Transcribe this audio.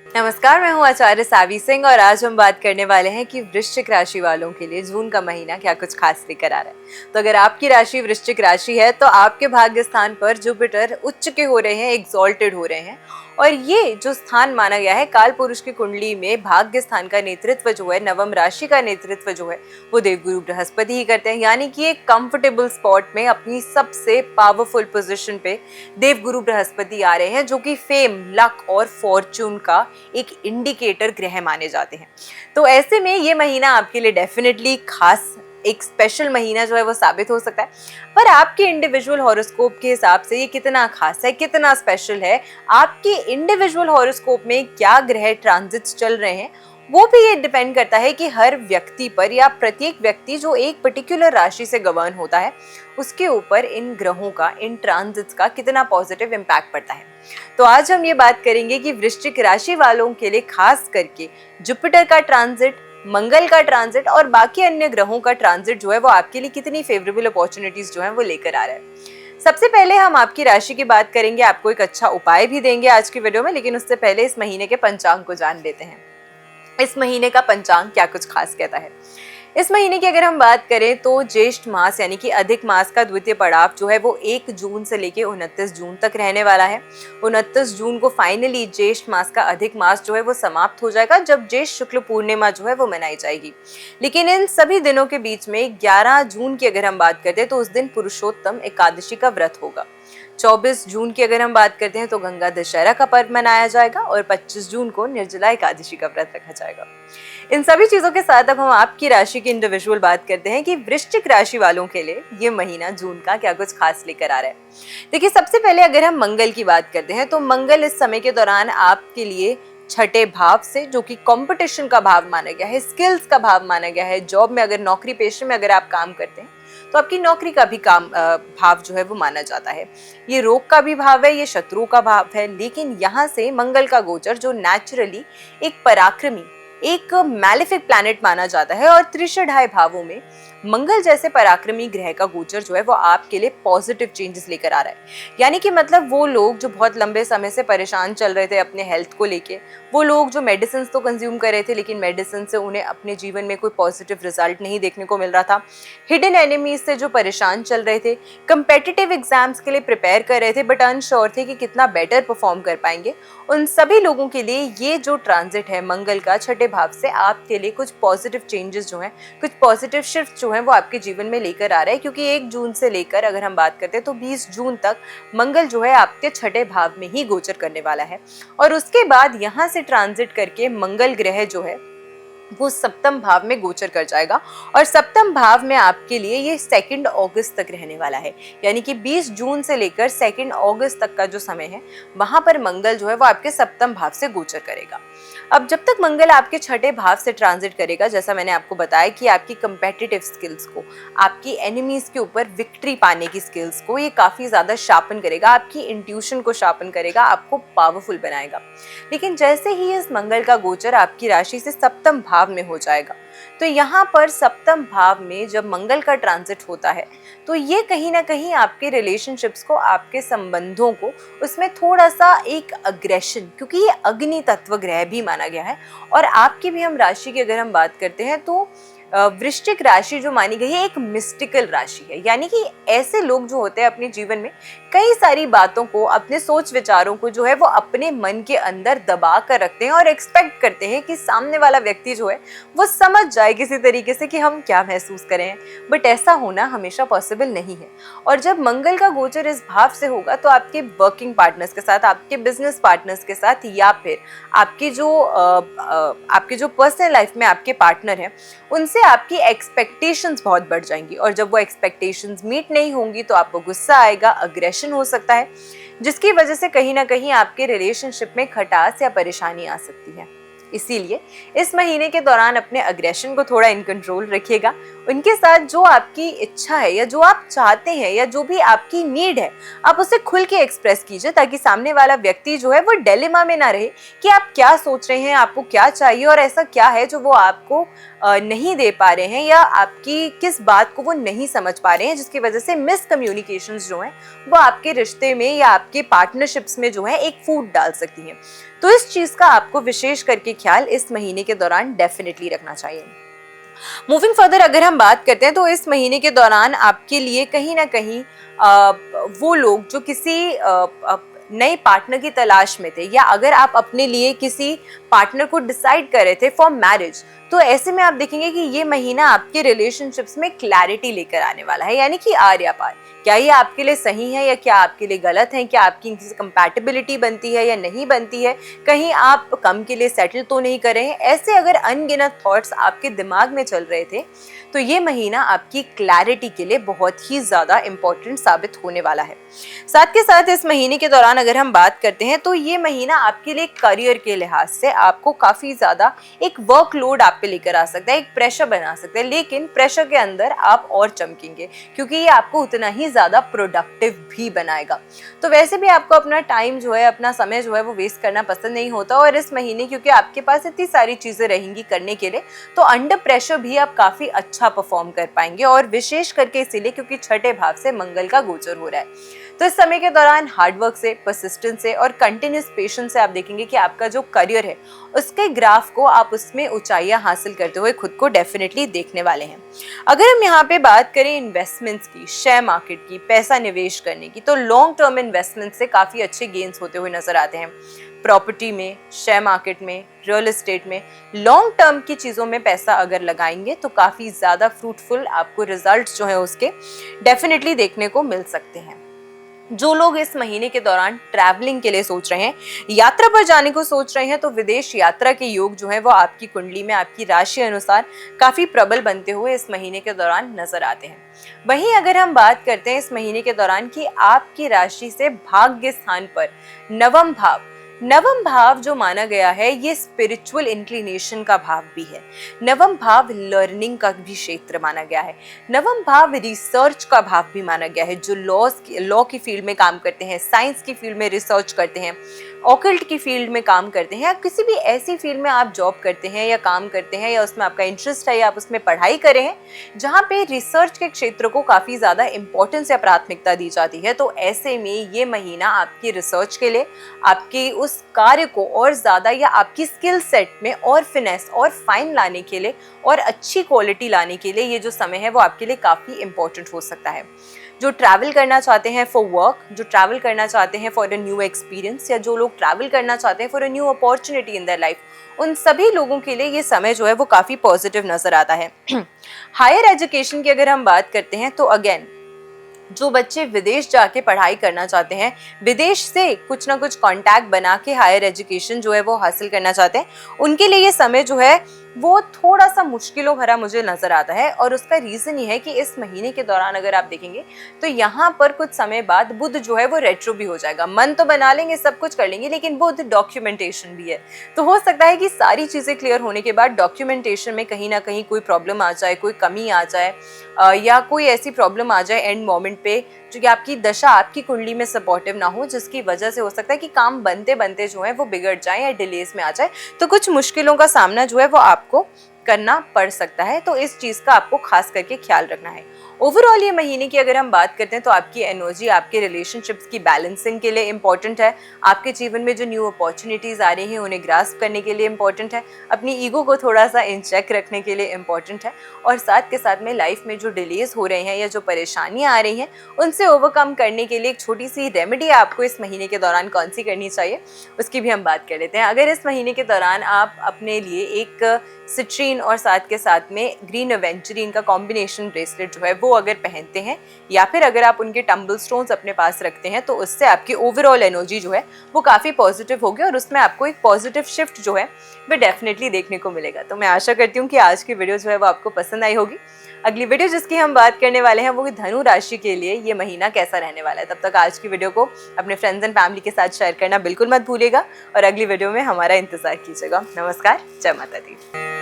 नमस्कार, मैं हूँ आचार्य सावी सिंह और आज हम बात करने वाले हैं कि वृश्चिक राशि वालों के लिए जून का महीना क्या कुछ खास लेकर आ रहा है। तो अगर आपकी राशि वृश्चिक राशि है तो आपके भाग्य स्थान पर जुपिटर उच्च के हो रहे हैं, एग्जॉल्टेड हो रहे हैं। और ये जो स्थान माना गया है काल पुरुष की कुंडली में, भाग्य स्थान का नेतृत्व जो है, नवम राशि का नेतृत्व जो है वो देवगुरु बृहस्पति ही करते हैं। यानी कि एक कंफर्टेबल स्पॉट में अपनी सबसे पावरफुल पोजीशन पे देवगुरु बृहस्पति आ रहे हैं, जो कि फेम, लक और फॉर्चून का एक इंडिकेटर ग्रह माने जाते हैं। तो ऐसे में ये महीना आपके लिए डेफिनेटली खास, एक स्पेशल महीना जो है वो साबित हो सकता है। पर आपके इंडिविजुअल हॉरोस्कोप के हिसाब से ये कितना खास है, कितना स्पेशल है, आपके इंडिविजुअल हॉरोस्कोप में क्या ग्रह ट्रांजिट्स चल रहे हैं, वो भी ये डिपेंड करता है कि हर व्यक्ति पर या प्रत्येक व्यक्ति जो एक पर्टिकुलर राशि से गवर्न होता है उसके ऊपर इन ग्रहों का, इन ट्रांजिट्स का कितना पॉजिटिव इम्पैक्ट पड़ता है। तो आज हम ये बात करेंगे कि वृश्चिक राशि वालों के लिए खास करके जुपिटर का ट्रांजिट, मंगल का ट्रांजिट और बाकी अन्य ग्रहों का ट्रांजिट जो है वो आपके लिए कितनी फेवरेबल अपॉर्चुनिटीज जो है वो लेकर आ रहा है। सबसे पहले हम आपकी राशि की बात करेंगे, आपको एक अच्छा उपाय भी देंगे आज की वीडियो में, लेकिन उससे पहले इस महीने के पंचांग को जान लेते हैं। इस महीने का पंचांग क्या कुछ खास कहता है। इस महीने की अगर हम बात करें तो ज्येष्ठ मास यानी कि अधिक मास का द्वितीय पड़ाव जो है वो 1 जून से लेके 29 जून तक रहने वाला है। 29 जून को फाइनली ज्येष्ठ मास का अधिक मास जो है वो समाप्त हो जाएगा, जब ज्येष्ठ शुक्ल पूर्णिमा जो है वो मनाई जाएगी। लेकिन इन सभी दिनों के बीच में 11 जून की अगर हम बात करते हैं तो उस दिन पुरुषोत्तम एकादशी का व्रत होगा। 24 जून की अगर हम बात करते हैं तो गंगा दशहरा का पर्व मनाया जाएगा और 25 जून को निर्जला एकादशी का व्रत रखा जाएगा। इन सभी चीजों के साथ अब हम आपकी राशि की इंडिविजुअल बात करते हैं कि वृश्चिक राशि वालों के लिए ये महीना जून का क्या कुछ खास लेकर आ रहा है। देखिए, सबसे पहले अगर हम मंगल की बात करते हैं तो मंगल इस समय के दौरान आपके लिए छठे भाव से, जो कि कंपटीशन का भाव माना गया है, स्किल्स का भाव माना गया है, जॉब में अगर, नौकरी पेशे में अगर आप काम करते हैं तो आपकी नौकरी का भी काम भाव जो है वो माना जाता है। ये रोग का भी भाव है, ये शत्रुओं का भाव है। लेकिन यहाँ से मंगल का गोचर जो नेचुरली एक पराक्रमी, एक मैलेफिक प्लैनेट माना जाता है, और त्रिशढ़ाई भावों में मंगल जैसे पराक्रमी ग्रह का गोचर जो है वो आपके लिए पॉजिटिव चेंजेस लेकर आ रहा है। यानी कि मतलब वो लोग जो बहुत लंबे समय से परेशान चल रहे थे अपने हेल्थ को लेके, वो लोग जो मेडिसिन तो कंज्यूम कर रहे थे लेकिन मेडिसिन से उन्हें अपने जीवन में कोई पॉजिटिव रिजल्ट नहीं देखने को मिल रहा था, हिडन एनिमीज से जो परेशान चल रहे थे, कंपेटिटिव एग्जाम्स के लिए प्रिपेयर कर रहे थे बट अनश्योर थे कि कितना बेटर परफॉर्म कर पाएंगे, उन सभी लोगों के लिए ये जो ट्रांजिट है मंगल का छठे भाव से आपके लिए कुछ पॉजिटिव चेंजेस जो हैं, कुछ पॉजिटिव शिफ्ट जो हैं वो आपके जीवन में लेकर आ रहा है। क्योंकि 1 जून से लेकर अगर हम बात करते हैं तो 20 जून तक मंगल जो है आपके छठे भाव में ही गोचर करने वाला है, और उसके बाद यहाँ से ट्रांजिट करके मंगल ग्रह जो है वो सप्तम भाव में गोचर कर जाएगा, और सप्तम भाव में आपके लिए ये 2 अगस्त तक रहने वाला है। यानी कि 20 जून से लेकर 2 अगस्त तक का जो समय है वहां पर मंगल जो है वो आपके सप्तम भाव से गोचर करेगा। अब जब तक मंगल आपके छठे भाव से ट्रांजिट करेगा, जैसा मैंने आपको बताया कि आपकी कंपेटिटिव स्किल्स को, आपकी एनिमीज के ऊपर विक्ट्री पाने की स्किल्स को ये काफी ज्यादा शार्पन करेगा, आपकी इंट्यूशन को शार्पन करेगा, आपको पावरफुल बनाएगा। लेकिन जैसे ही इस मंगल का गोचर आपकी राशि से सप्तम भाव में हो जाएगा, तो यहाँ पर सप्तम भाव में जब मंगल का ट्रांजिट होता है तो ये कहीं ना कहीं आपके रिलेशनशिप्स को, आपके संबंधों को, उसमें थोड़ा सा एक अग्रेशन, क्योंकि ये अग्नि तत्व ग्रह भी माना गया है, और आपकी भी हम राशि की अगर हम बात करते हैं तो वृश्चिक राशि जो मानी गई है एक मिस्टिकल राशि है। यानी कि ऐसे लोग जो होते हैं अपने जीवन में कई सारी बातों को, अपने सोच विचारों को जो है वो अपने मन के अंदर दबा कर रखते हैं और एक्सपेक्ट करते हैं कि सामने वाला व्यक्ति जो है वो समझ जाए किसी तरीके से कि हम क्या महसूस करें, बट ऐसा होना हमेशा पॉसिबल नहीं है। और जब मंगल का गोचर इस भाव से होगा तो आपके वर्किंग पार्टनर्स के साथ, आपके बिजनेस पार्टनर्स के साथ, या फिर आपकी जो पर्सनल लाइफ में आपके पार्टनर हैं उनसे आपकी एक्सपेक्टेशंस बहुत बढ़ जाएंगी, और जब वो एक्सपेक्टेशंस मीट नहीं होंगी तो आपको गुस्सा आएगा, अग्रेशन हो सकता है, जिसकी वजह से कहीं ना कहीं आपके रिलेशनशिप में खटास या परेशानी आ सकती है। इसीलिए इस महीने के दौरान अपने अग्रेशन को थोड़ा इन कंट्रोल रखिएगा, उनके साथ जो आपकी इच्छा है या जो आप चाहते हैं या जो भी आपकी नीड है, आप उसे खुल के एक्सप्रेस कीजिए, ताकि सामने वाला व्यक्ति जो है वो डिलेमा में ना रहे कि आप क्या सोच रहे हैं, आपको क्या चाहिए और ऐसा क्या है जो वो आपको नहीं दे पा रहे हैं, या आपकी किस बात को वो नहीं समझ पा रहे हैं, जिसकी वजह से मिसकम्युनिकेशंस जो हैं वो आपके रिश्ते में या आपके पार्टनरशिप्स में जो है एक फूट डाल सकती हैं। तो इस चीज़ का आपको विशेष करके ख्याल इस महीने के दौरान डेफिनेटली रखना चाहिए। मूविंग फर्दर अगर हम बात करते हैं तो इस महीने के दौरान आपके लिए कहीं ना कहीं वो लोग जो किसी नए पार्टनर की तलाश में थे, या अगर आप अपने लिए किसी पार्टनर को डिसाइड कर रहे थे फॉर मैरिज, तो ऐसे में आप देखेंगे कि ये महीना आपके रिलेशनशिप्स में क्लैरिटी लेकर आने वाला है, यानी कि आर या पार। क्या ये आपके लिए सही है या क्या आपके लिए गलत है, क्या आपकी किसी से कंपैटिबिलिटी बनती है या नहीं बनती है, कहीं आप कम के लिए सेटल तो नहीं कर रहे हैं। ऐसे अगर अनगिनत थॉट्स आपके दिमाग में चल रहे थे, तो ये महीना आपकी क्लैरिटी के लिए बहुत ही ज़्यादा इम्पोर्टेंट साबित होने वाला है। साथ के साथ इस महीने के दौरान अगर हम बात करते हैं तो ये महीना आपके लिए करियर के लिहाज से आपको काफ़ी ज़्यादा एक वर्कलोड आप पे लेकर आ सकता है, एक प्रेशर बना सकता है, लेकिन प्रेशर के अंदर आप और चमकेंगे क्योंकि ये आपको उतना ही ज़्यादा प्रोडक्टिव भी बनाएगा। तो वैसे भी आपको अपना टाइम जो है, अपना समय जो है वो वेस्ट करना पसंद नहीं होता, और इस महीने क्योंकि आपके पास इतनी सारी चीज़ें रहेंगी करने के लिए, तो अंडर प्रेशर भी आप काफ़ी अच्छा परफॉर्म कर पाएंगे, और विशेष करके इसीलिए क्योंकि छठे भाव से मंगल का गोचर हो रहा है। तो इस समय के दौरान हार्डवर्क से, परसिस्टेंस से और कंटिन्यूस पेशेंस से आप देखेंगे कि आपका जो करियर है उसके ग्राफ को आप उसमें ऊंचाइयां हासिल करते हुए खुद को डेफिनेटली देखने वाले हैं। अगर हम यहाँ पे बात करें इन्वेस्टमेंट्स की, शेयर मार्केट की, पैसा निवेश करने की, तो लॉन्ग टर्म इन्वेस्टमेंट से काफ़ी अच्छे गेन्स होते हुए नजर आते हैं। प्रॉपर्टी में, शेयर मार्केट में, रियल एस्टेट में लॉन्ग टर्म की चीज़ों में पैसा अगर लगाएंगे तो काफ़ी ज़्यादा फ्रूटफुल आपको रिजल्ट्स जो है उसके डेफिनेटली देखने को मिल सकते हैं। जो लोग इस महीने के दौरान ट्रैवलिंग के लिए सोच रहे हैं, यात्रा पर जाने को सोच रहे हैं, तो विदेश यात्रा के योग जो है वो आपकी कुंडली में आपकी राशि अनुसार काफी प्रबल बनते हुए इस महीने के दौरान नजर आते हैं। वहीं अगर हम बात करते हैं इस महीने के दौरान कि आपकी राशि से भाग्य स्थान पर नवम भाव जो माना गया है ये स्पिरिचुअल इंक्लिनेशन का भाव भी है। नवम भाव लर्निंग का भी क्षेत्र माना गया है। नवम भाव रिसर्च का भाव भी माना गया है। जो लॉ की फील्ड में काम करते हैं, साइंस की फील्ड में रिसर्च करते हैं, ऑकल्ट की फील्ड में काम करते हैं, या किसी भी ऐसी फील्ड में आप जॉब करते हैं या काम करते हैं, या उसमें आपका इंटरेस्ट है या आप उसमें पढ़ाई कर रहे हैं जहाँ पे रिसर्च के क्षेत्र को काफ़ी ज़्यादा इंपॉर्टेंस या प्राथमिकता दी जाती है, तो ऐसे में ये महीना आपकी रिसर्च के लिए, आपके उस कार्य को और ज़्यादा या आपकी स्किल सेट में और फिनेस और फाइन लाने के लिए और अच्छी क्वालिटी लाने के लिए ये जो समय है वो आपके लिए काफ़ी इंपॉर्टेंट हो सकता है। जो ट्रैवल करना चाहते हैं फॉर वर्क, जो ट्रैवल करना चाहते हैं फॉर अ न्यू एक्सपीरियंस, या जो लोग ट्रैवल करना चाहते हैं for a new opportunity in their life, उन सभी लोगों के लिए ये समय जो है वो काफ़ी पॉजिटिव नज़र आता है। हायर एजुकेशन की अगर हम बात करते हैं तो अगेन जो बच्चे विदेश जाके पढ़ाई करना चाहते हैं, विदेश से कुछ ना कुछ कांटेक्ट बना के हायर एजुकेशन जो है वो हासिल करना चाहते हैं, उनके लिए ये समय जो है वो थोड़ा सा मुश्किलों भरा मुझे नजर आता है। और उसका रीज़न ये है कि इस महीने के दौरान अगर आप देखेंगे तो यहाँ पर कुछ समय बाद बुध जो है वो रेट्रो भी हो जाएगा। मन तो बना लेंगे, सब कुछ कर लेंगे, लेकिन बुध डॉक्यूमेंटेशन भी है, तो हो सकता है कि सारी चीज़ें क्लियर होने के बाद डॉक्यूमेंटेशन में कहीं ना कहीं कोई प्रॉब्लम आ जाए, कोई कमी आ जाए, या कोई ऐसी प्रॉब्लम आ जाए एंड मोमेंट पे जो कि आपकी दशा आपकी कुंडली में सपोर्टिव ना हो, जिसकी वजह से हो सकता है कि काम बनते बनते जो है वो बिगड़ जाए या डिलेज में आ जाए, तो कुछ मुश्किलों का सामना जो है वो आपको करना पड़ सकता है। तो इस चीज़ का आपको खास करके ख्याल रखना है। ओवरऑल ये महीने की अगर हम बात करते हैं तो आपकी एनर्जी आपके रिलेशनशिप्स की बैलेंसिंग के लिए इंपॉर्टेंट है। आपके जीवन में जो न्यू अपॉर्चुनिटीज़ आ रही हैं उन्हें ग्रास्प करने के लिए इंपॉर्टेंट है। अपनी ईगो को थोड़ा सा इन चेक रखने के लिए इंपॉर्टेंट है। और साथ के साथ में लाइफ में जो डिलेज हो रहे हैं या जो परेशानियाँ आ रही हैं उनसे ओवरकम करने के लिए एक छोटी सी रेमेडी आपको इस महीने के दौरान कौन सी करनी चाहिए उसकी भी हम बात कर लेते हैं। अगर इस महीने के दौरान आप अपने लिए एक सिट्रीन और साथ के साथ में ग्रीन एवेंचुरीन का कॉम्बिनेशन ब्रेसलेट जो है वो अगर पहनते हैं, या फिर अगर आप उनके टम्बल स्टोन्स अपने पास रखते हैं, तो उससे आपकी ओवरऑल एनर्जी जो है वो काफ़ी पॉजिटिव होगी और उसमें आपको एक पॉजिटिव शिफ्ट जो है वो डेफिनेटली देखने को मिलेगा। तो मैं आशा करती हूँ कि आज की वीडियो जो है वो आपको पसंद आई होगी। अगली वीडियो जिसकी हम बात करने वाले हैं वो धनु राशि के लिए ये महीना कैसा रहने वाला है। तब तक आज की वीडियो को अपने फ्रेंड्स एंड फैमिली के साथ शेयर करना बिल्कुल मत भूलिएगा और अगली वीडियो में हमारा इंतजार कीजिएगा। नमस्कार, जय माता दी।